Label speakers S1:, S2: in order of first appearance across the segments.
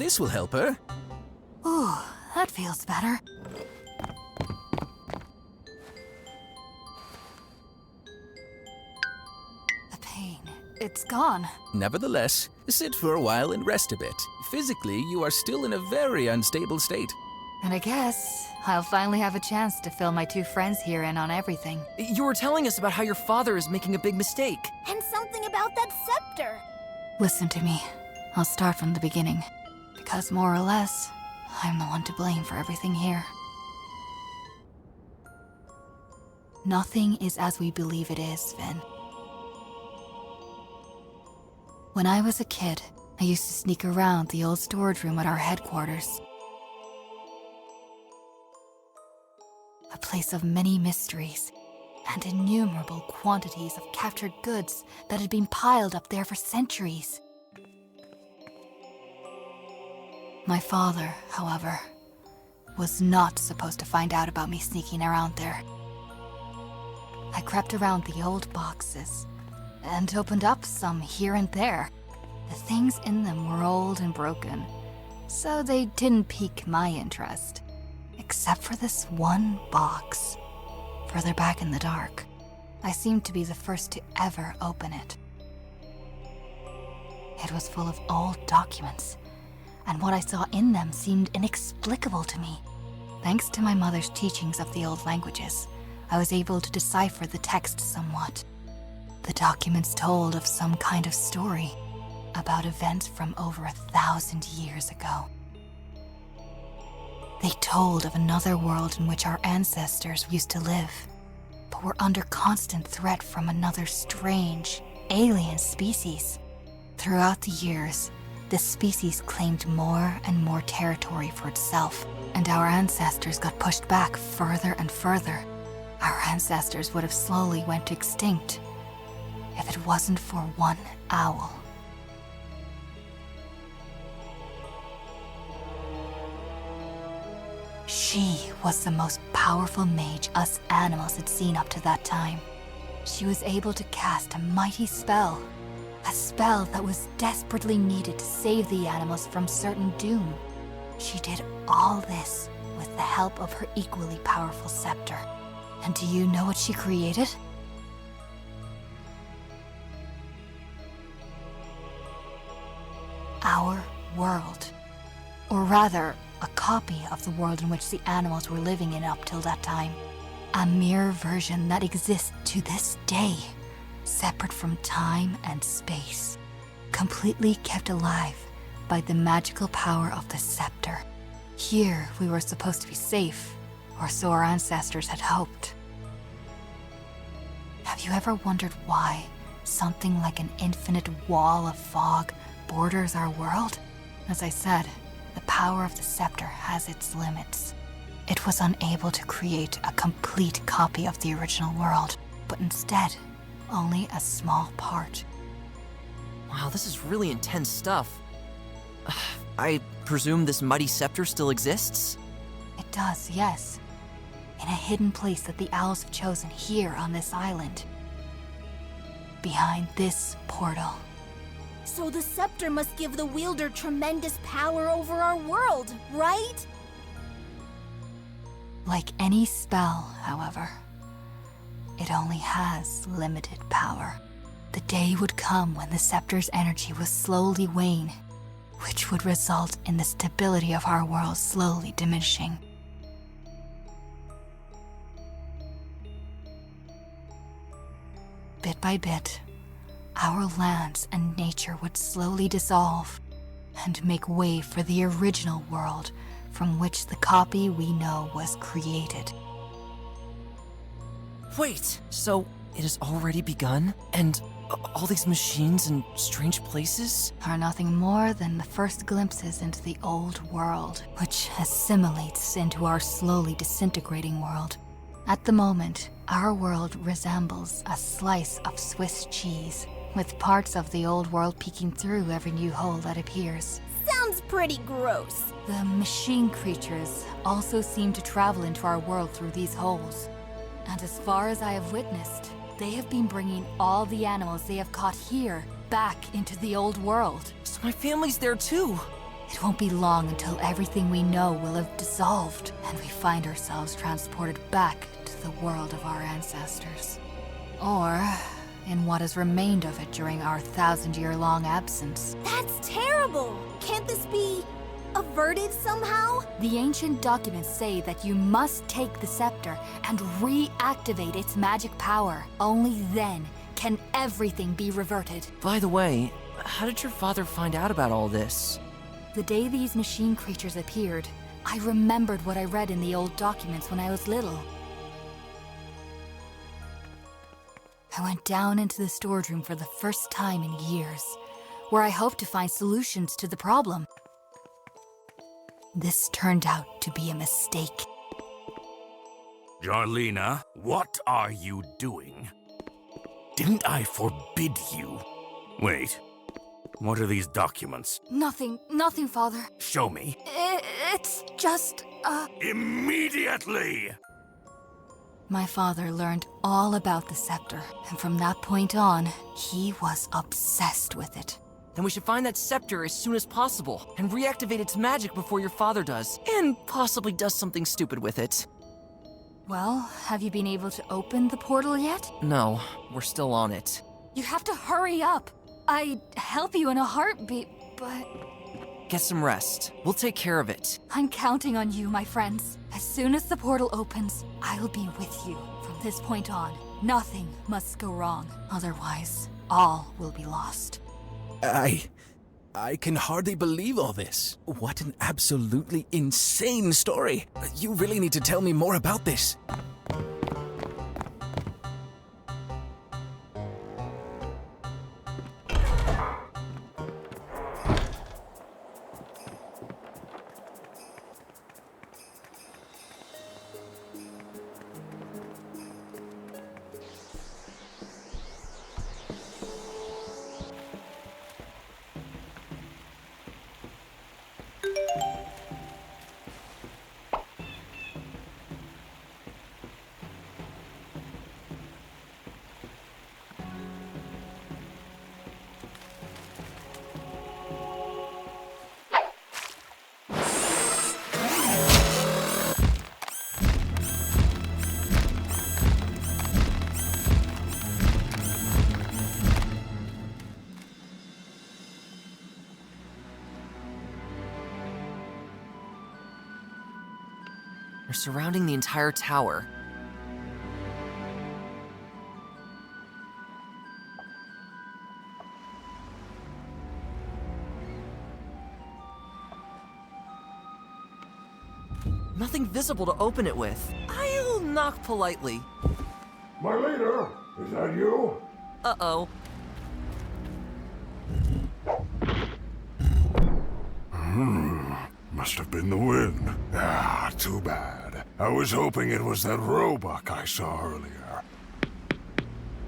S1: this will help her.
S2: Ooh, that feels better. The pain, it's gone.
S1: Nevertheless, sit for a while and rest a bit. Physically, you are still in a very unstable state.
S2: And I guess I'll finally have a chance to fill my two friends here in on everything.
S3: You were telling us about how your father is making a big mistake.
S4: And something about that scepter.
S2: Listen to me. I'll start from the beginning. Because more or less, I'm the one to blame for everything here. Nothing is as we believe it is, Finn. When I was a kid, I used to sneak around the old storage room at our headquarters. A place of many mysteries and innumerable quantities of captured goods that had been piled up there for centuries. My father, however, was not supposed to find out about me sneaking around there. I crept around the old boxes and opened up some here and there. The things in them were old and broken, so they didn't pique my interest. Except for this one box, further back in the dark. I seemed to be the first to ever open it. It was full of old documents, and what I saw in them seemed inexplicable to me. Thanks to my mother's teachings of the old languages, I was able to decipher the text somewhat. The documents told of some kind of story about events from over 1,000 years ago. They told of another world in which our ancestors used to live, but were under constant threat from another strange, alien species. Throughout the years, this species claimed more and more territory for itself, and our ancestors got pushed back further and further. Our ancestors would have slowly went extinct if it wasn't for one owl. She was the most powerful mage us animals had seen up to that time. She was able to cast a mighty spell. A spell that was desperately needed to save the animals from certain doom. She did all this with the help of her equally powerful scepter. And do you know what she created? Our world. Or rather, a copy of the world in which the animals were living in up till that time. A mirror version that exists to this day, separate from time and space, completely kept alive by the magical power of the scepter. Here we were supposed to be safe, or so our ancestors had hoped. Have you ever wondered why something like an infinite wall of fog borders our world? As I said, the power of the scepter has its limits. It was unable to create a complete copy of the original world, but instead, only a small part.
S3: Wow, this is really intense stuff. I presume this mighty scepter still exists?
S2: It does, yes. In a hidden place that the owls have chosen here on this island. Behind this portal.
S4: So the scepter must give the wielder tremendous power over our world, right?
S2: Like any spell, however, it only has limited power. The day would come when the scepter's energy would slowly wane, which would result in the stability of our world slowly diminishing. Bit by bit, our lands and nature would slowly dissolve and make way for the original world from which the copy we know was created.
S3: Wait, so it has already begun? And all these machines and strange places?
S2: Are nothing more than the first glimpses into the old world, which assimilates into our slowly disintegrating world. At the moment, our world resembles a slice of Swiss cheese, with parts of the old world peeking through every new hole that appears.
S4: Sounds pretty gross.
S2: The machine creatures also seem to travel into our world through these holes. And as far as I have witnessed, they have been bringing all the animals they have caught here back into the old world.
S3: So my family's there too.
S2: It won't be long until everything we know will have dissolved, and we find ourselves transported back to the world of our ancestors. Or in what has remained of it during our 1,000-year-long absence.
S4: That's terrible! Can't this be averted somehow?
S2: The ancient documents say that you must take the scepter and reactivate its magic power. Only then can everything be reverted.
S3: By the way, how did your father find out about all this?
S2: The day these machine creatures appeared, I remembered what I read in the old documents when I was little. I went down into the storage room for the first time in years, where I hoped to find solutions to the problem. This turned out to be a mistake.
S5: Jarlina, what are you doing? Didn't I forbid you? Wait, what are these documents?
S2: Nothing, Father.
S5: Show me.
S2: It's just,
S5: Immediately!
S2: My father learned all about the scepter, and from that point on, he was obsessed with it.
S3: Then we should find that scepter as soon as possible and reactivate its magic before your father does, and possibly does something stupid with it.
S2: Well, have you been able to open the portal yet?
S3: No, we're still on it.
S2: You have to hurry up. I'd help you in a heartbeat, but...
S3: Get some rest. We'll take care of it.
S2: I'm counting on you, my friends. As soon as the portal opens, I'll be with you. From this point on, nothing must go wrong. Otherwise, all will be lost.
S1: I can hardly believe all this. What an absolutely insane story. You really need to tell me more about this.
S3: They're surrounding the entire tower. Nothing visible to open it with. I'll knock politely.
S6: My leader, is that you?
S3: Uh-oh.
S6: Must have been the wind. Ah, too bad. I was hoping it was that roebuck I saw earlier.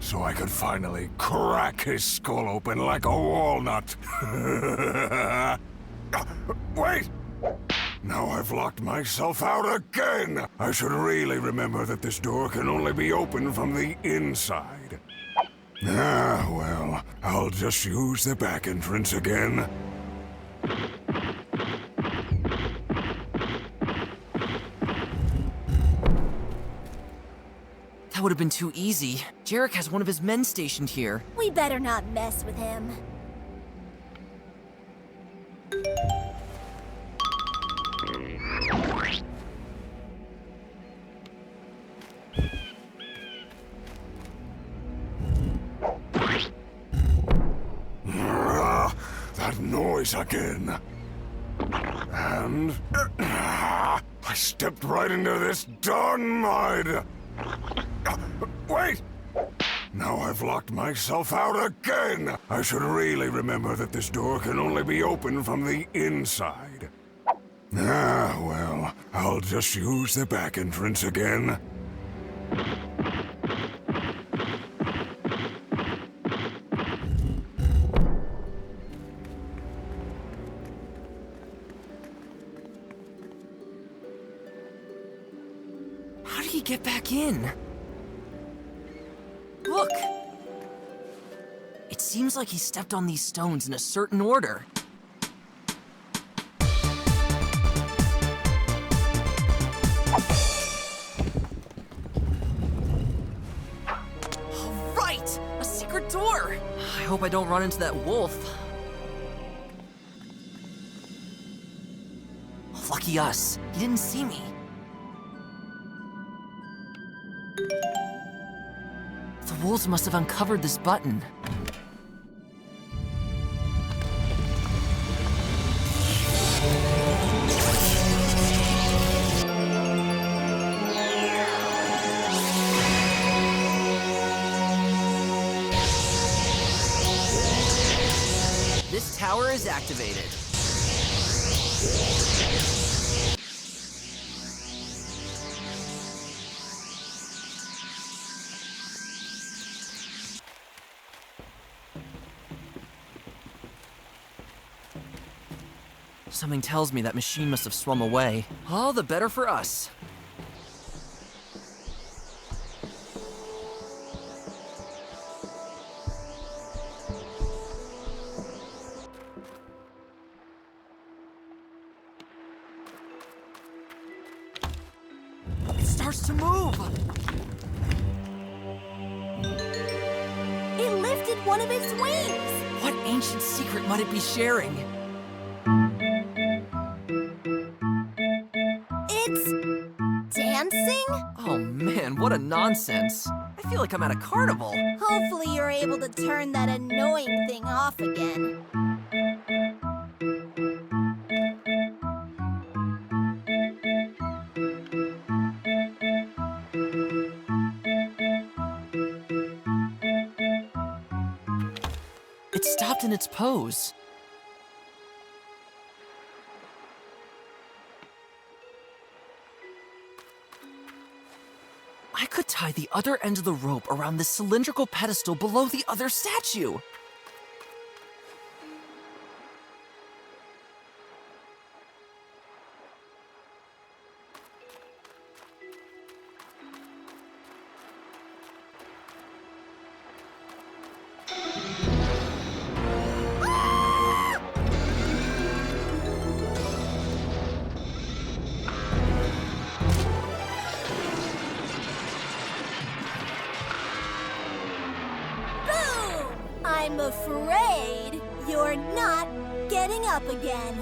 S6: So I could finally crack his skull open like a walnut. Wait! Now I've locked myself out again! I should really remember that this door can only be opened from the inside. Ah, well, I'll just use the back entrance again.
S3: That would have been too easy. Jarek has one of his men stationed here.
S4: We better not mess with him.
S6: That noise again. And... I stepped right into this darn mud. Wait! Now I've locked myself out again! I should really remember that this door can only be opened from the inside. Ah, well, I'll just use the back entrance again.
S3: How did he get back in? Look! It seems like he stepped on these stones in a certain order. door! I hope I don't run into that wolf. Lucky us. He didn't see me. The wolves must have uncovered this button. This tower is activated. Something tells me that machine must have swum away. All the better for us. It starts to move!
S4: It lifted one of its wings!
S3: What ancient secret might it be sharing?
S4: Dancing?
S3: Oh man, what a nonsense. I feel like I'm at a carnival.
S4: Hopefully you're able to turn that annoying thing off again.
S3: It stopped in its pose. I could tie the other end of the rope around this cylindrical pedestal below the other statue.
S4: I'm afraid you're not getting up again.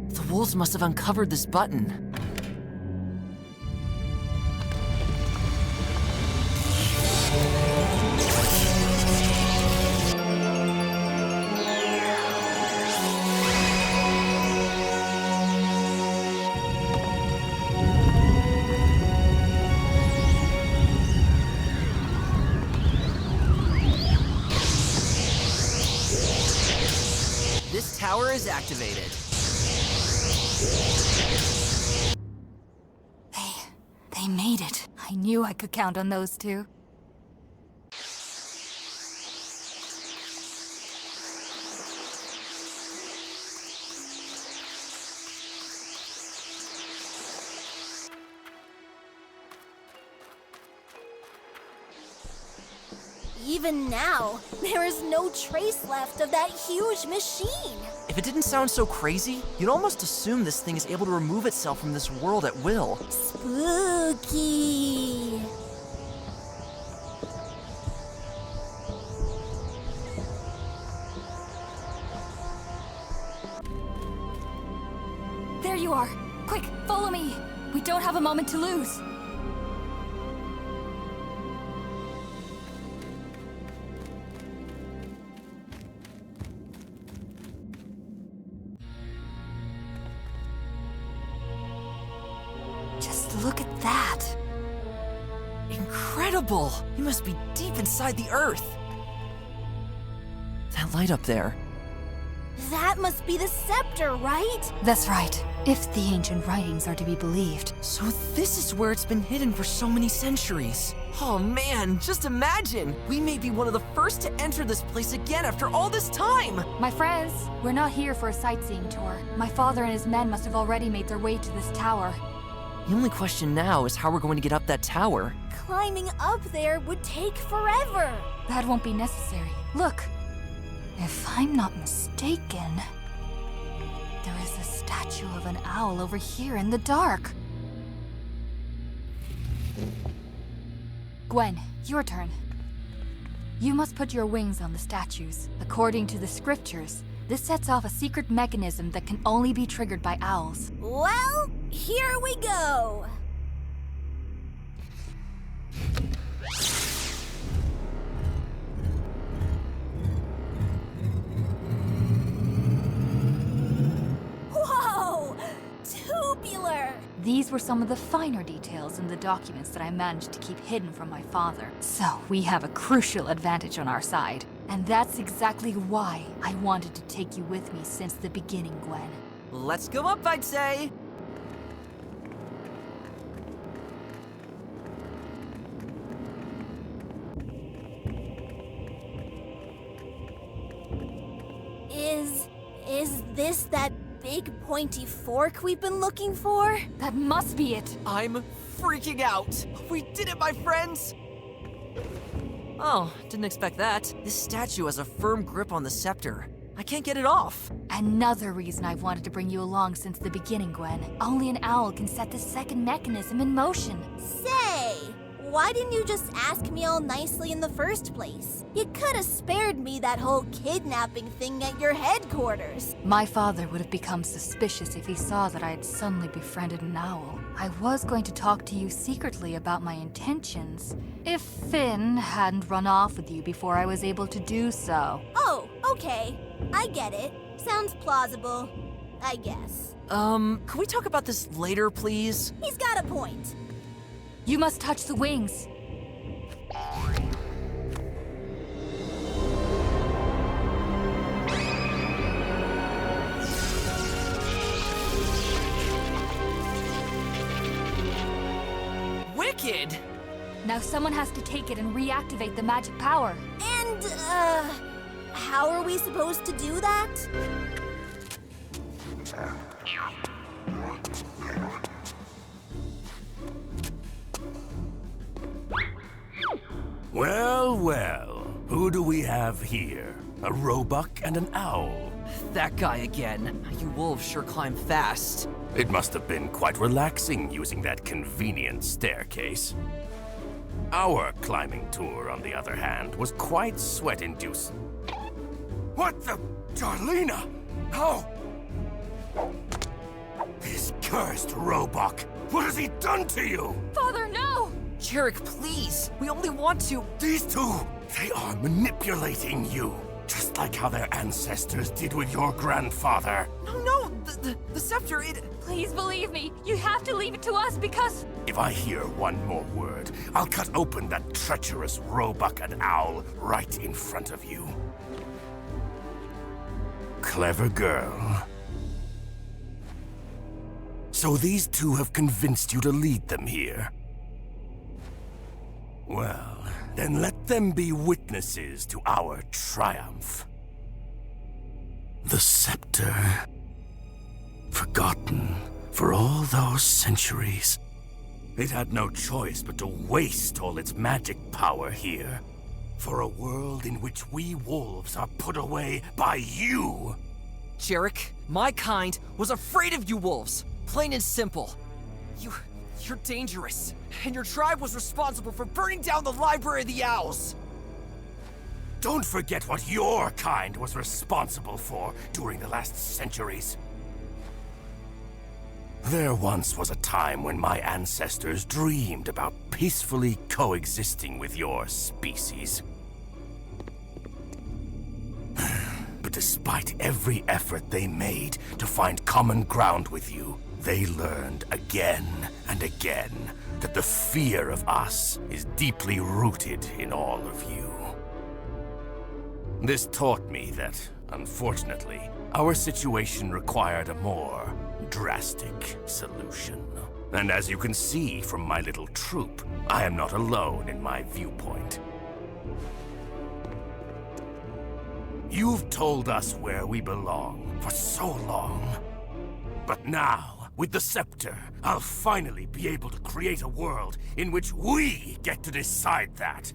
S3: The wolves must have uncovered this button. This tower is activated.
S2: They made it. I knew I could count on those two.
S4: Even now, there is no trace left of that huge machine.
S3: If it didn't sound so crazy, you'd almost assume this thing is able to remove itself from this world at will.
S4: Spooky.
S2: There you are. Quick, follow me. We don't have a moment to lose. Just look at that.
S3: Incredible! You must be deep inside the earth. That light up there.
S4: That must be the scepter, right?
S2: That's right, if the ancient writings are to be believed.
S3: So this is where it's been hidden for so many centuries. Oh man, just imagine! We may be one of the first to enter this place again after all this time!
S2: My friends, we're not here for a sightseeing tour. My father and his men must have already made their way to this tower.
S3: The only question now is how we're going to get up that tower.
S4: Climbing up there would take forever.
S2: That won't be necessary. Look, if I'm not mistaken, there is a statue of an owl over here in the dark. Gwen, your turn. You must put your wings on the statues. According to the scriptures, this sets off a secret mechanism that can only be triggered by owls.
S4: Well, here we go. Whoa! Tubular!
S2: These were some of the finer details in the documents that I managed to keep hidden from my father. So we have a crucial advantage on our side. And that's exactly why I wanted to take you with me since the beginning, Gwen.
S3: Let's go up, I'd say.
S4: Is this that big pointy fork we've been looking for?
S2: That must be it.
S3: I'm freaking out. We did it, my friends! Oh, didn't expect that. This statue has a firm grip on the scepter. I can't get it off.
S2: Another reason I've wanted to bring you along since the beginning, Gwen. Only an owl can set the second mechanism in motion.
S4: Say, why didn't you just ask me all nicely in the first place? You could have spared me that whole kidnapping thing at your headquarters.
S2: My father would have become suspicious if he saw that I had suddenly befriended an owl. I was going to talk to you secretly about my intentions, if Finn hadn't run off with you before I was able to do so.
S4: Oh, okay. I get it. Sounds plausible, I guess.
S3: Can we talk about this later, please?
S4: He's got a point.
S2: You must touch the wings.
S3: Wicked!
S2: Now someone has to take it and reactivate the magic power.
S4: And, how are we supposed to do that?
S5: Well, well. Who do we have here? A roebuck and an owl.
S3: That guy again. You wolves sure climb fast.
S5: It must have been quite relaxing using that convenient staircase. Our climbing tour, on the other hand, was quite sweat-inducing. What the... Darlena? How? This cursed roebuck! What has he done to you?
S2: Father, no!
S3: Jarek, please. We only want to...
S5: These two, they are manipulating you. Just like how their ancestors did with your grandfather.
S3: No, the scepter, it...
S2: Please believe me. You have to leave it to us because...
S5: If I hear one more word, I'll cut open that treacherous roebuck and owl right in front of you. Clever girl. So these two have convinced you to lead them here? Well, then let them be witnesses to our triumph. The scepter. Forgotten for all those centuries. It had no choice but to waste all its magic power here. For a world in which we wolves are put away by you.
S3: Jarek, my kind was afraid of you wolves. Plain and simple. You're dangerous. And your tribe was responsible for burning down the Library of the Owls.
S5: Don't forget what your kind was responsible for during the last centuries. There once was a time when my ancestors dreamed about peacefully coexisting with your species. But despite every effort they made to find common ground with you, they learned again and again that the fear of us is deeply rooted in all of you. This taught me that, unfortunately, our situation required a more drastic solution. And as you can see from my little troop, I am not alone in my viewpoint. You've told us where we belong for so long. But now, With the scepter, I'll finally be able to create a world in which we get to decide that.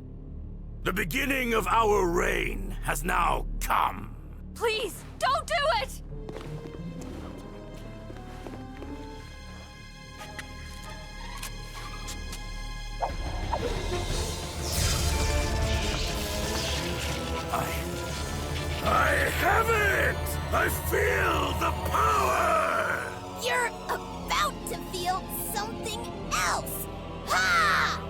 S5: The beginning of our reign has now come.
S2: Please, don't do it!
S5: I have it! I feel the power!
S4: You're about to feel something else. Ha!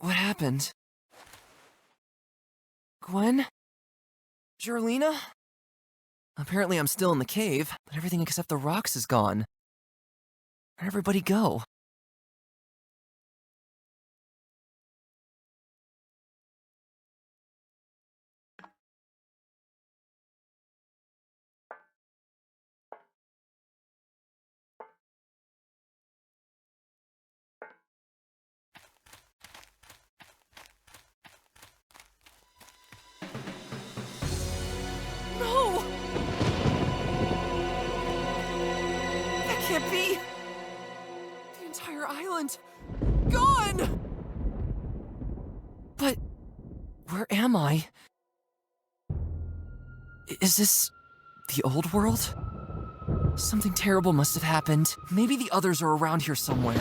S3: What happened? Gwen? Jarlina? Apparently I'm still in the cave, but everything except the rocks is gone. Where'd everybody go? No! That can't be! The entire island... gone! But... where am I? Is this... the old world? Something terrible must have happened. Maybe the others are around here somewhere.